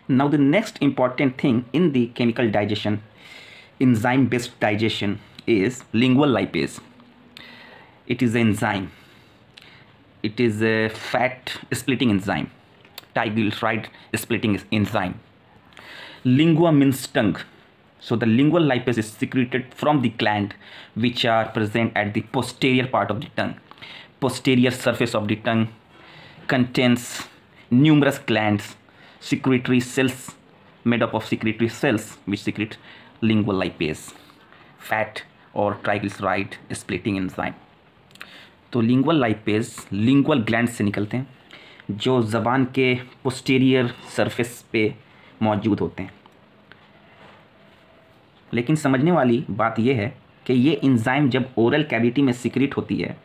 Now the next important thing in the chemical digestion, enzyme based digestion, is lingual lipase. It is an enzyme. It is a fat splitting enzyme, triglyceride splitting enzyme. Lingua means tongue. So the lingual lipase is secreted from the gland which are present at the posterior part of the tongue. Posterior surface of the tongue contains numerous glands, secretory cells made up of secretory cells which secrete lingual lipase, fat or triglyceride splitting enzyme. तो lingual lipase lingual gland से निकलते हैं जो ज़बान के posterior surface पे मौजूद होते हैं। लेकिन समझने वाली बात यह है कि ये एंजाइम जब ओरल कैविटी में सिक्रीट होती है,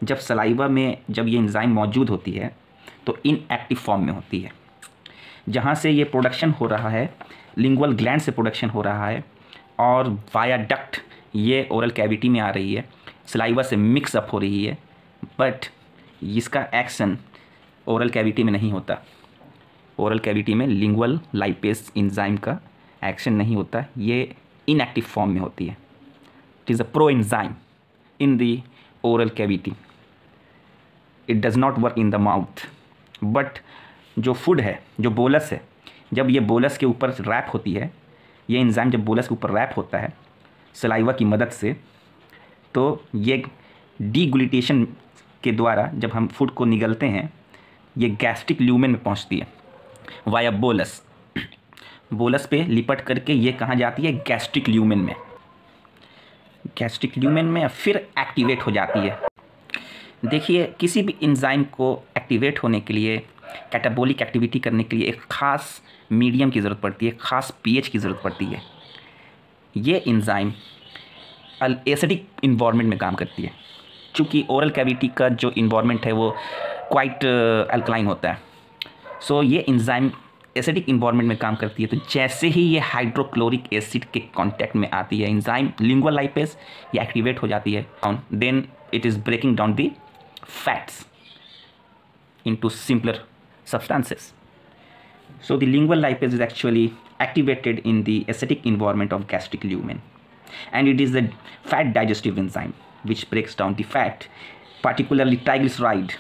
जब सलाइवा में जब ये एंजाइम मौजूद होती है तो इनएक्टिव फॉर्म में होती है। जहाँ से ये प्रोडक्शन हो रहा है, लिंगुअल ग्लैंड से प्रोडक्शन हो रहा है और वाया डक्ट ये ओरल कैविटी में आ रही है, सलाइवा से मिक्स अप हो रही है, बट इसका एक्शन ओरल कैविटी में नहीं होता। ओरल कैविटी में लिंगुअल लाइपेज एंजाइम का एक्शन नहीं होता, ये इनएक्टिव फॉर्म में होती है। It is a pro enzyme in the oral cavity. It does not work in the mouth. But जो फूड है, जो बोलस है, जब ये बोलस के ऊपर रैप होती है, ये एंजाइम जब बोलस के ऊपर रैप होता है सलाइवा की मदद से, तो ये डीग्लूटेशन के द्वारा जब हम फूड को निगलते हैं ये गैस्ट्रिक ल्यूमेन में पहुंचती है वाया बोलस। बोलस पे लिपट करके ये कहाँ जाती है? गैस्ट्रिक ल्यूमेन में। गैस्ट्रिक ल्यूमेन में फिर एक्टिवेट हो जाती है। देखिए, किसी भी एंजाइम को एक्टिवेट होने के लिए, कैटाबॉलिक एक्टिविटी करने के लिए एक ख़ास मीडियम की ज़रूरत पड़ती है, ख़ास पीएच की ज़रूरत पड़ती है। ये एंजाइम एसिडिक इन्वायरमेंट में काम करती है। चूँकि ओरल कैविटी का जो इन्वायरमेंट है वो क्वाइट अल्कलाइन होता है, सो ये एंजाइम एसिडिक इन्वायरमेंट में काम करती है। तो जैसे ही ये हाइड्रोक्लोरिक एसिड के कांटेक्ट में आती है एंजाइम लिंगुअल लाइपेज, ये एक्टिवेट हो जाती है। Then it is breaking down the fats into simpler substances. So the lingual lipase is actually activated in the acidic environment of gastric lumen, and it is a fat digestive enzyme which breaks down the fat, particularly triglyceride.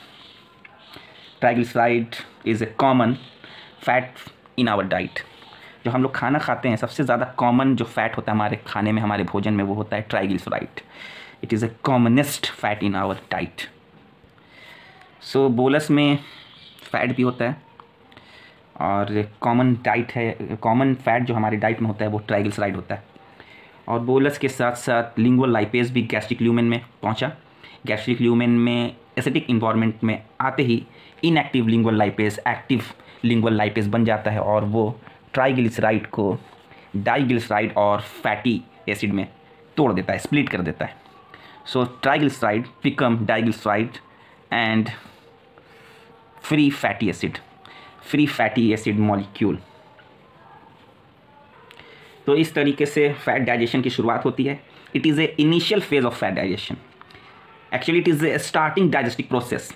Triglyceride is a common fat in our diet. जो हम लोग खाना खाते हैं सबसे ज़्यादा common जो fat होता है हमारे खाने में, हमारे भोजन में, वो होता है triglyceride. It is a commonest fat in our diet. So bolus में फ़ैट भी होता है और कॉमन डाइट है, कॉमन फैट जो हमारे डाइट में होता है वो ट्राइग्लिसराइड होता है। और बोलस के साथ साथ लिंगुअल लाइपेज भी गैस्ट्रिक ल्यूमेन में पहुंचा। गैस्ट्रिक ल्यूमेन में एसिडिक इन्वायरमेंट में आते ही inactive lingual lipase active lingual lipase बन जाता है और वो ट्राइग्लिसराइड को डाइग्लिसराइड और फैटी एसिड में तोड़ देता है, स्प्लिट कर देता है। So triglyceride become diglyceride and free fatty acid molecule. तो इस तरीके से फैट डाइजेशन की शुरुआत होती है। It is a initial phase of fat digestion. Actually it is a starting digestive process.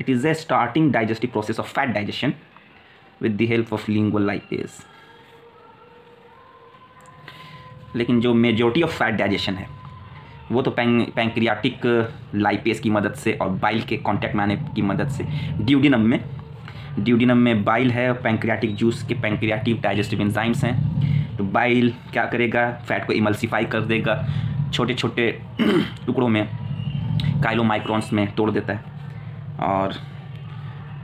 It is a starting digestive process of fat digestion with the help of lingual lipase. लेकिन जो majority of fat digestion है वो तो pancreatic lipase की मदद से और bile के कांटेक्ट में आने की मदद से ड्यूडिनम में बाइल है और पैंक्रियाटिक जूस के पैंक्रियाटिक डाइजेस्टिव एंजाइम्स हैं। तो बाइल क्या करेगा? फैट को इमल्सिफाई कर देगा, छोटे छोटे टुकड़ों में काइलोमाइक्रॉन्स में तोड़ देता है और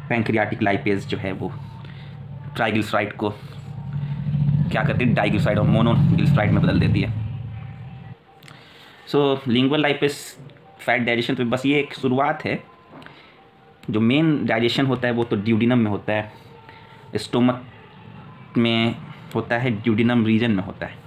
पैंक्रियाटिक लाइपेज जो है वो ट्राइग्लिसराइड को क्या करती है? डाइग्लिसराइड और मोनोग्लिसराइड में बदल देती है। सो लिंगुअल लाइपेज फैट डाइजेशन तो बस ये एक शुरुआत है। जो मेन डाइजेशन होता है वो तो ड्यूडिनम में होता है, स्टोमक में होता है, ड्यूडिनम रीजन में होता है।